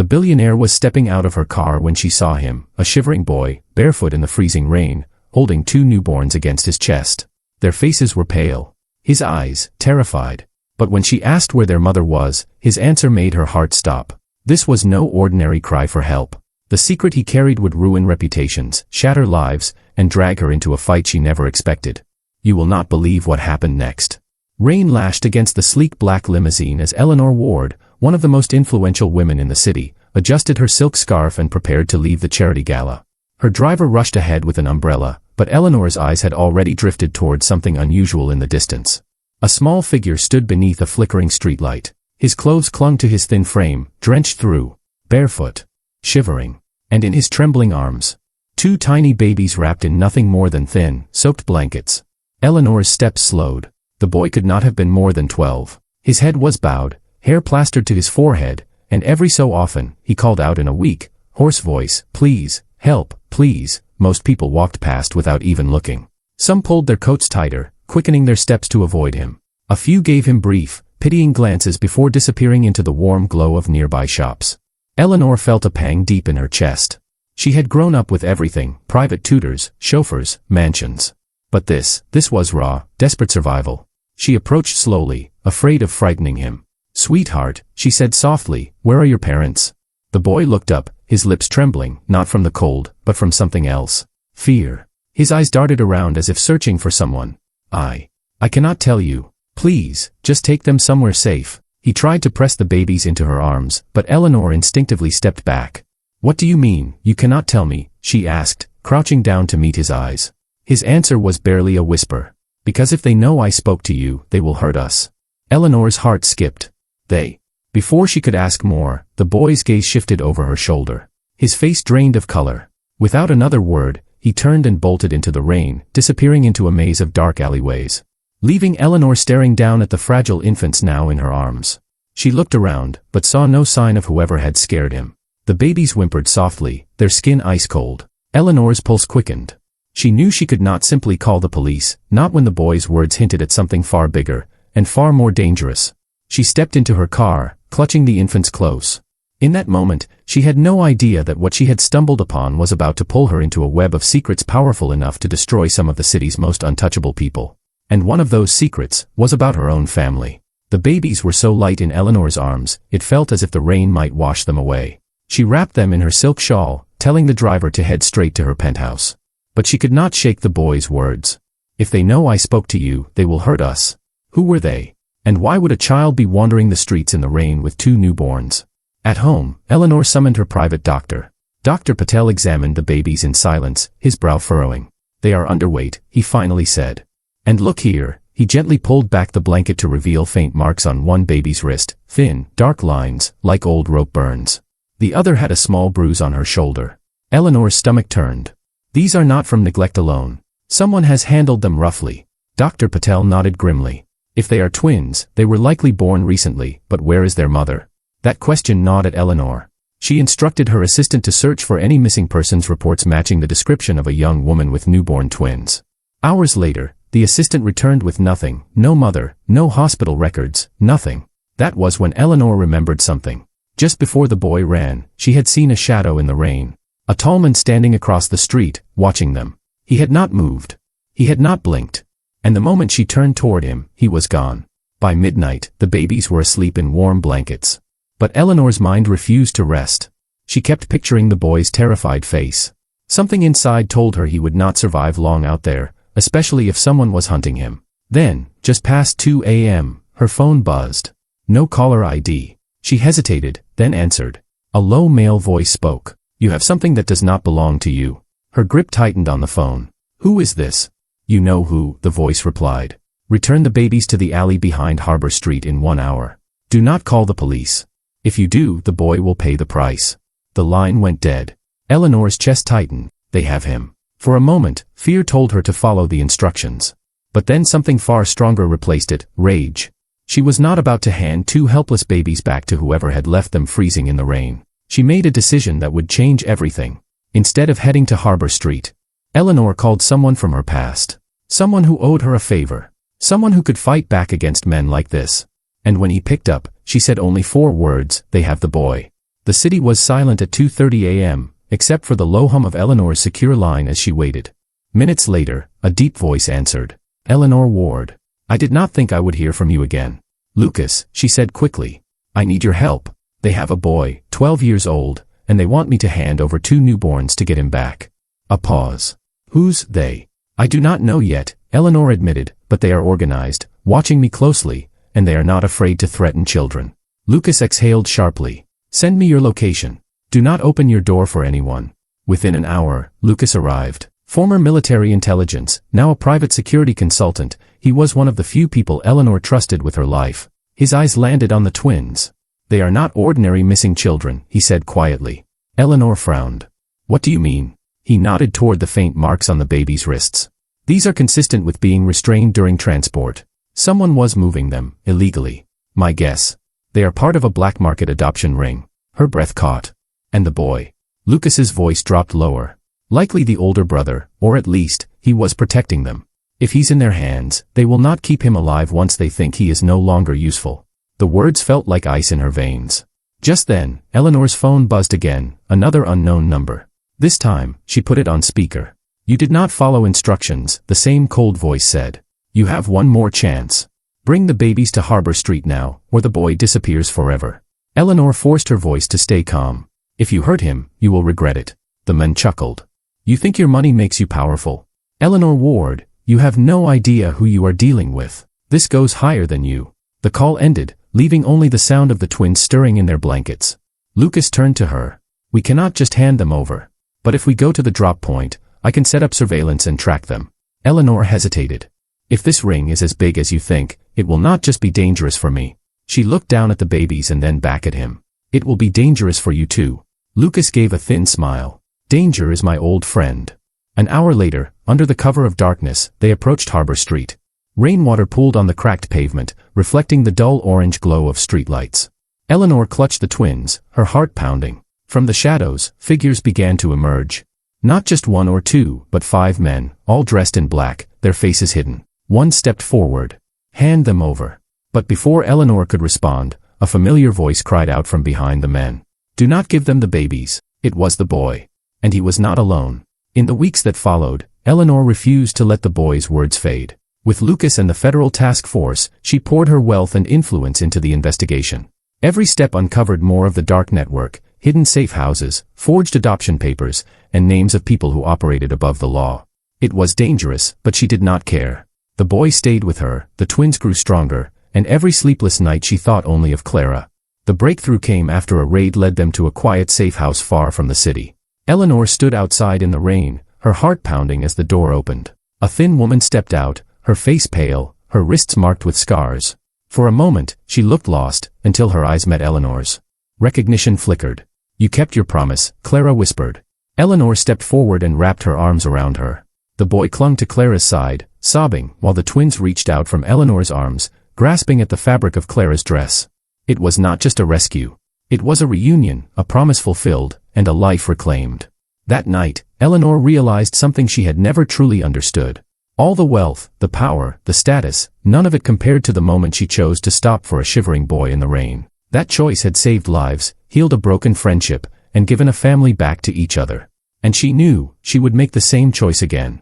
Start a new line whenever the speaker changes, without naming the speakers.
The billionaire was stepping out of her car when she saw him, a shivering boy, barefoot in the freezing rain, holding 2 newborns against his chest. Their faces were pale. His eyes, terrified. But when she asked where their mother was, his answer made her heart stop. This was no ordinary cry for help. The secret he carried would ruin reputations, shatter lives, and drag her into a fight she never expected. You will not believe what happened next. Rain lashed against the sleek black limousine as Eleanor Ward, one of the most influential women in the city, adjusted her silk scarf and prepared to leave the charity gala. Her driver rushed ahead with an umbrella, but Eleanor's eyes had already drifted toward something unusual in the distance. A small figure stood beneath a flickering streetlight. His clothes clung to his thin frame, drenched through, barefoot, shivering, and in his trembling arms, 2 tiny babies wrapped in nothing more than thin, soaked blankets. Eleanor's steps slowed. The boy could not have been more than 12. His head was bowed, hair plastered to his forehead, and every so often, he called out in a weak, hoarse voice, "Please, help, please." Most people walked past without even looking. Some pulled their coats tighter, quickening their steps to avoid him. A few gave him brief, pitying glances before disappearing into the warm glow of nearby shops. Eleanor felt a pang deep in her chest. She had grown up with everything, private tutors, chauffeurs, mansions. But this was raw, desperate survival. She approached slowly, afraid of frightening him. "Sweetheart," she said softly, "where are your parents?" The boy looked up, his lips trembling, not from the cold, but from something else. Fear. His eyes darted around as if searching for someone. I cannot tell you. Please, just take them somewhere safe." He tried to press the babies into her arms, but Eleanor instinctively stepped back. "What do you mean, you cannot tell me?" she asked, crouching down to meet his eyes. His answer was barely a whisper. "Because if they know I spoke to you, they will hurt us." Eleanor's heart skipped. They. Before she could ask more, the boy's gaze shifted over her shoulder. His face drained of color. Without another word, he turned and bolted into the rain, disappearing into a maze of dark alleyways, leaving Eleanor staring down at the fragile infants now in her arms. She looked around, but saw no sign of whoever had scared him. The babies whimpered softly, their skin ice cold. Eleanor's pulse quickened. She knew she could not simply call the police, not when the boy's words hinted at something far bigger, and far more dangerous. She stepped into her car, clutching the infants close. In that moment, she had no idea that what she had stumbled upon was about to pull her into a web of secrets powerful enough to destroy some of the city's most untouchable people. And one of those secrets was about her own family. The babies were so light in Eleanor's arms, it felt as if the rain might wash them away. She wrapped them in her silk shawl, telling the driver to head straight to her penthouse. But she could not shake the boy's words. "If they know I spoke to you, they will hurt us." Who were they? And why would a child be wandering the streets in the rain with 2 newborns? At home, Eleanor summoned her private doctor. Dr. Patel examined the babies in silence, his brow furrowing. "They are underweight," he finally said. "And look here," he gently pulled back the blanket to reveal faint marks on one baby's wrist, thin, dark lines, like old rope burns. The other had a small bruise on her shoulder. Eleanor's stomach turned. "These are not from neglect alone. Someone has handled them roughly." Dr. Patel nodded grimly. "If they are twins, they were likely born recently, but where is their mother?" That question gnawed at Eleanor. She instructed her assistant to search for any missing persons reports matching the description of a young woman with newborn twins. Hours later, the assistant returned with nothing, no mother, no hospital records, nothing. That was when Eleanor remembered something. Just before the boy ran, she had seen a shadow in the rain. A tall man standing across the street, watching them. He had not moved. He had not blinked. And the moment she turned toward him, he was gone. By midnight, the babies were asleep in warm blankets. But Eleanor's mind refused to rest. She kept picturing the boy's terrified face. Something inside told her he would not survive long out there, especially if someone was hunting him. Then, just past 2 a.m., her phone buzzed. No caller ID. She hesitated, then answered. A low male voice spoke. "You have something that does not belong to you." Her grip tightened on the phone. "Who is this?" "You know who," the voice replied. "Return the babies to the alley behind Harbor Street in 1 hour. Do not call the police. If you do, the boy will pay the price." The line went dead. Eleanor's chest tightened. They have him. For a moment, fear told her to follow the instructions. But then something far stronger replaced it, rage. She was not about to hand 2 helpless babies back to whoever had left them freezing in the rain. She made a decision that would change everything. Instead of heading to Harbor Street, Eleanor called someone from her past. Someone who owed her a favor. Someone who could fight back against men like this. And when he picked up, she said only 4 words, "They have the boy." The city was silent at 2:30 a.m., except for the low hum of Eleanor's secure line as she waited. Minutes later, a deep voice answered. Eleanor Ward. I did not think I would hear from you again. Lucas, she said quickly. I need your help. They have a boy, 12 years old, and they want me to hand over 2 newborns to get him back. A pause. Who's they? I do not know yet, Eleanor admitted, but they are organized, watching me closely, and they are not afraid to threaten children. Lucas exhaled sharply. Send me your location. Do not open your door for anyone. Within an hour, Lucas arrived. Former military intelligence, now a private security consultant, he was one of the few people Eleanor trusted with her life. His eyes landed on the twins. They are not ordinary missing children, he said quietly. Eleanor frowned. What do you mean? He nodded toward the faint marks on the baby's wrists. These are consistent with being restrained during transport. Someone was moving them, illegally. My guess. They are part of a black market adoption ring. Her breath caught. And the boy. Lucas's voice dropped lower. Likely the older brother, or at least, he was protecting them. If he's in their hands, they will not keep him alive once they think he is no longer useful. The words felt like ice in her veins. Just then, Eleanor's phone buzzed again, another unknown number. This time, she put it on speaker. You did not follow instructions, the same cold voice said. You have one more chance. Bring the babies to Harbor Street now, or the boy disappears forever. Eleanor forced her voice to stay calm. If you hurt him, you will regret it. The men chuckled. You think your money makes you powerful? Eleanor Ward, you have no idea who you are dealing with. This goes higher than you. The call ended, leaving only the sound of the twins stirring in their blankets. Lucas turned to her. We cannot just hand them over. But if we go to the drop point, I can set up surveillance and track them. Eleanor hesitated. If this ring is as big as you think, it will not just be dangerous for me. She looked down at the babies and then back at him. It will be dangerous for you too. Lucas gave a thin smile. Danger is my old friend. An hour later, under the cover of darkness, they approached Harbor Street. Rainwater pooled on the cracked pavement, reflecting the dull orange glow of streetlights. Eleanor clutched the twins, her heart pounding. From the shadows, figures began to emerge. Not just 1 or 2, but 5 men, all dressed in black, their faces hidden. One stepped forward. Hand them over. But before Eleanor could respond, a familiar voice cried out from behind the men. Do not give them the babies. It was the boy. And he was not alone. In the weeks that followed, Eleanor refused to let the boy's words fade. With Lucas and the federal task force, she poured her wealth and influence into the investigation. Every step uncovered more of the dark network, hidden safe houses, forged adoption papers, and names of people who operated above the law. It was dangerous, but she did not care. The boy stayed with her, the twins grew stronger, and every sleepless night she thought only of Clara. The breakthrough came after a raid led them to a quiet safe house far from the city. Eleanor stood outside in the rain, her heart pounding as the door opened. A thin woman stepped out, her face pale, her wrists marked with scars. For a moment, she looked lost, until her eyes met Eleanor's. Recognition flickered. You kept your promise, Clara whispered. Eleanor stepped forward and wrapped her arms around her. The boy clung to Clara's side, sobbing, while the twins reached out from Eleanor's arms, grasping at the fabric of Clara's dress. It was not just a rescue. It was a reunion, a promise fulfilled, and a life reclaimed. That night, Eleanor realized something she had never truly understood. All the wealth, the power, the status, none of it compared to the moment she chose to stop for a shivering boy in the rain. That choice had saved lives, healed a broken friendship, and given a family back to each other. And she knew she would make the same choice again.